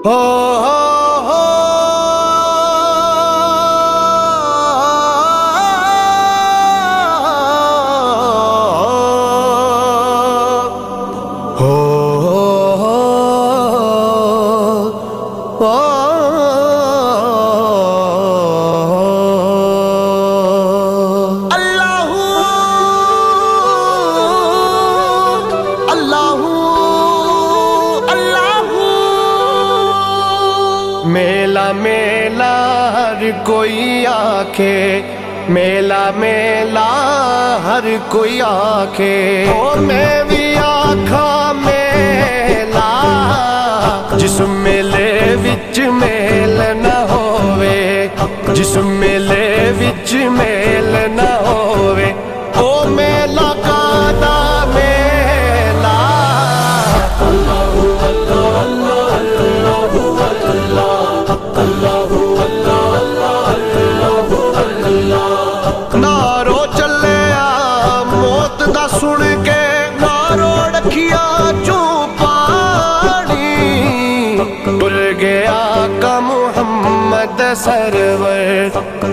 हो हो हो अल्लाहू अल्लाहू अल्लाहू। मेला मेला हर कोई आखे, मेला मेला हर कोई आखे, ओ मैं भी आखा मेला जिस मेले विच मेल न होवे, जिस मेले विच मेल न होवे, ओ मेला कादा मेला। अल्लाहू अल्लाह अल्लाहू अल्लाह अल्लाहू अल्लाह अल्लाहू अल्लाह। नारो चले आ मौत दा सुन के, नारो रखिया चू पानी, टुर गया का मुहम्मद सरवर,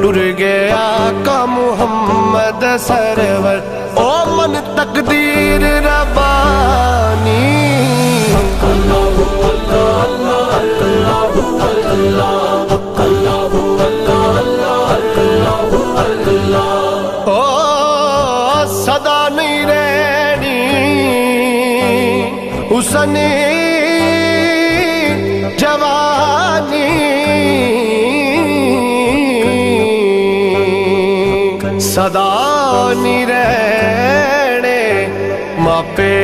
टुर गया का मुहम्मद सरवर, ओ मन तकदीर रबानी। अल्लाहू अल्लाह अल्लाहू अल्लाह अल्लाहू अल्लाह अल्लाहू अल्लाह। ओ सदा नहीं रहनी हुस्ने जवानी, सदा नहीं रहने मापे,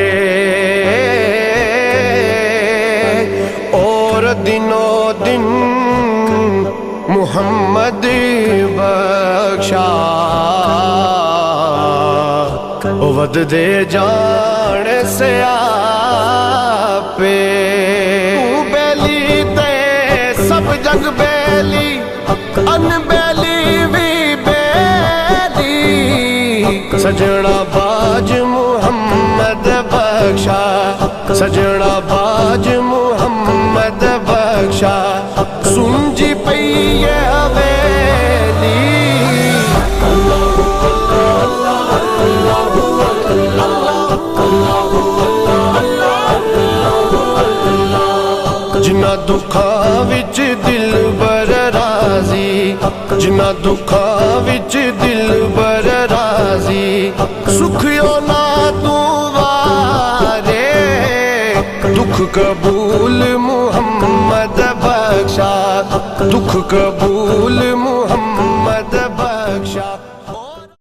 और दिनों दिन मुहम्मद बख्शा, वद दे जान से आपे। बेली ते सब जग बेली, अनबेली भी बेली, सजना बाज मुहम्मद बख्शा, सजना बाज मुहम्मद बख्शा, सुनजी पई ये हवेली। अल्लाहू अल्लाह अल्लाहू अल्लाह अल्लाहू अल्लाह। जिन्ना दुखा विच दिल बर राजी, जिन्ना दुखा विच दिल बर राजी, सुखियो ना तू वारे, दुख कबूल मुहम्मद बख्शा, दुख कबूल मुहम्मद बख्शा।